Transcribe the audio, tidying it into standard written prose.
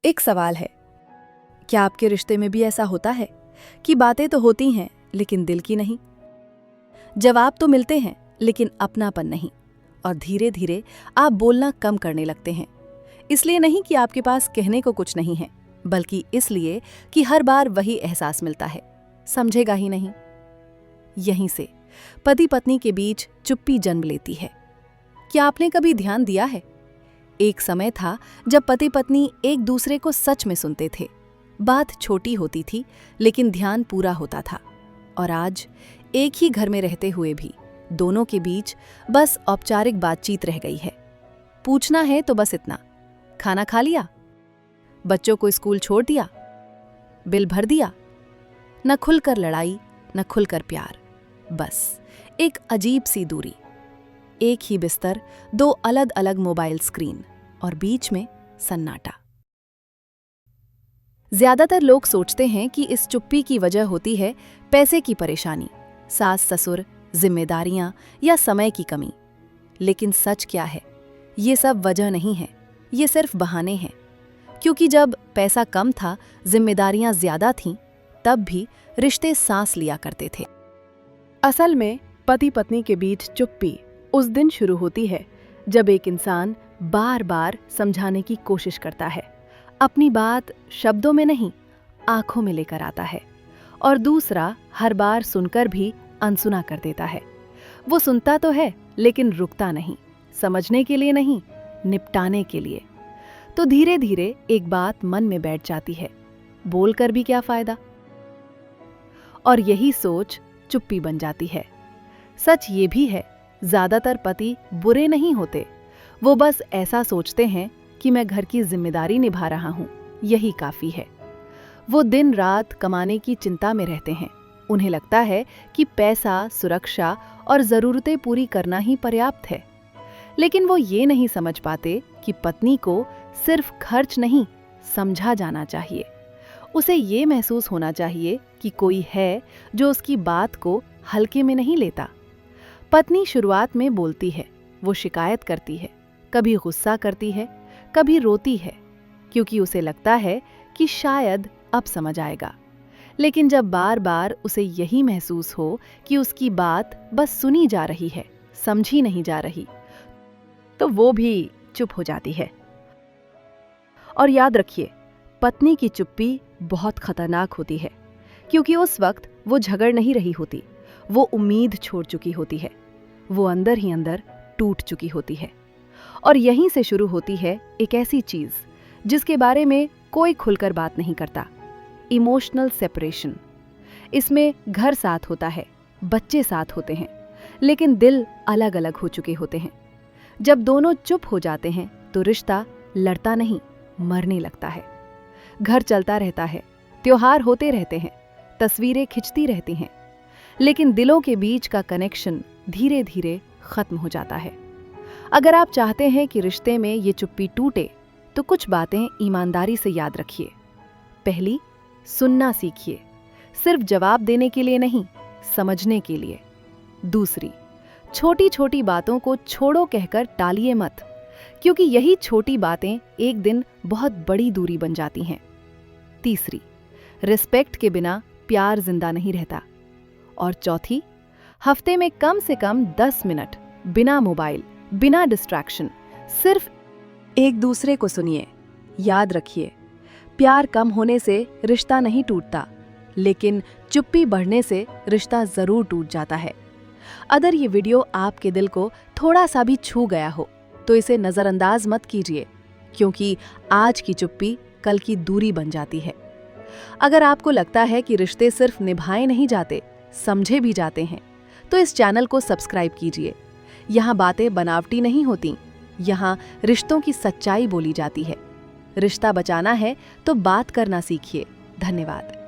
एक सवाल है, क्या आपके रिश्ते में भी ऐसा होता है कि बातें तो होती हैं लेकिन दिल की नहीं? जवाब तो मिलते हैं लेकिन अपनापन नहीं, और धीरे धीरे आप बोलना कम करने लगते हैं। इसलिए नहीं कि आपके पास कहने को कुछ नहीं है, बल्कि इसलिए कि हर बार वही एहसास मिलता है, समझेगा ही नहीं। यहीं से पति पत्नी के बीच चुप्पी जन्म लेती है। क्या आपने कभी ध्यान दिया है, एक समय था जब पति पत्नी एक दूसरे को सच में सुनते थे। बात छोटी होती थी लेकिन ध्यान पूरा होता था। और आज एक ही घर में रहते हुए भी दोनों के बीच बस औपचारिक बातचीत रह गई है। पूछना है तो बस इतना, खाना खा लिया, बच्चों को स्कूल छोड़ दिया, बिल भर दिया। न खुलकर लड़ाई, न खुलकर प्यार, बस एक अजीब सी दूरी। एक ही बिस्तर, दो अलग अलग मोबाइल स्क्रीन, और बीच में सन्नाटा। ज्यादातर लोग सोचते हैं कि इस चुप्पी की वजह होती है पैसे की परेशानी, सास ससुर, जिम्मेदारियां या समय की कमी। लेकिन सच क्या है, ये सब वजह नहीं है, ये सिर्फ बहाने हैं। क्योंकि जब पैसा कम था, जिम्मेदारियां ज्यादा थीं, तब भी रिश्ते सांस लिया करते थे। असल में पति पत्नी के बीच चुप्पी उस दिन शुरू होती है जब एक इंसान बार बार समझाने की कोशिश करता है, अपनी बात शब्दों में नहीं आंखों में लेकर आता है, और दूसरा हर बार सुनकर भी अनसुना कर देता है। वो सुनता तो है लेकिन रुकता नहीं, समझने के लिए नहीं, निपटाने के लिए। तो धीरे धीरे एक बात मन में बैठ जाती है, बोलकर भी क्या फायदा। और यही सोच चुप्पी बन जाती है। सच ये भी है, ज्यादातर पति बुरे नहीं होते, वो बस ऐसा सोचते हैं कि मैं घर की जिम्मेदारी निभा रहा हूं, यही काफी है। वो दिन रात कमाने की चिंता में रहते हैं। उन्हें लगता है कि पैसा, सुरक्षा और जरूरतें पूरी करना ही पर्याप्त है। लेकिन वो ये नहीं समझ पाते कि पत्नी को सिर्फ खर्च नहीं, समझा जाना चाहिए। उसे ये महसूस होना चाहिए कि कोई है जो उसकी बात को हल्के में नहीं लेता। पत्नी शुरुआत में बोलती है, वो शिकायत करती है, कभी गुस्सा करती है, कभी रोती है, क्योंकि उसे लगता है कि शायद अब समझ आएगा। लेकिन जब बार बार उसे यही महसूस हो कि उसकी बात बस सुनी जा रही है, समझी नहीं जा रही, तो वो भी चुप हो जाती है। और याद रखिए, पत्नी की चुप्पी बहुत खतरनाक होती है, क्योंकि उस वक्त वो झगड़ नहीं रही होती, वो उम्मीद छोड़ चुकी होती है, वो अंदर ही अंदर टूट चुकी होती है। और यहीं से शुरू होती है एक ऐसी चीज जिसके बारे में कोई खुलकर बात नहीं करता, इमोशनल सेपरेशन। इसमें घर साथ होता है, बच्चे साथ होते हैं, लेकिन दिल अलग अलग हो चुके होते हैं। जब दोनों चुप हो जाते हैं तो रिश्ता लड़ता नहीं, मरने लगता है। घर चलता रहता है, त्योहार होते रहते हैं, तस्वीरें खिंचती रहती हैं, लेकिन दिलों के बीच का कनेक्शन धीरे धीरे खत्म हो जाता है। अगर आप चाहते हैं कि रिश्ते में ये चुप्पी टूटे, तो कुछ बातें ईमानदारी से याद रखिए। पहली, सुनना सीखिए, सिर्फ जवाब देने के लिए नहीं, समझने के लिए। दूसरी, छोटी छोटी बातों को छोड़ो कहकर टालिए मत, क्योंकि यही छोटी बातें एक दिन बहुत बड़ी दूरी बन जाती हैं। तीसरी, रिस्पेक्ट के बिना प्यार जिंदा नहीं रहता। और चौथी, हफ्ते में कम से कम 10 मिनट बिना मोबाइल, बिना डिस्ट्रैक्शन, सिर्फ एक दूसरे को सुनिए। याद रखिए, प्यार कम होने से रिश्ता नहीं टूटता, लेकिन चुप्पी बढ़ने से रिश्ता जरूर टूट जाता है। अगर ये वीडियो आपके दिल को थोड़ा सा भी छू गया हो तो इसे नजरअंदाज मत कीजिए, क्योंकि आज की चुप्पी कल की दूरी बन जाती है। अगर आपको लगता है कि रिश्ते सिर्फ निभाए नहीं जाते, समझे भी जाते हैं, तो इस चैनल को सब्सक्राइब कीजिए। यहाँ बातें बनावटी नहीं होती, यहाँ रिश्तों की सच्चाई बोली जाती है। रिश्ता बचाना है तो बात करना सीखिए। धन्यवाद।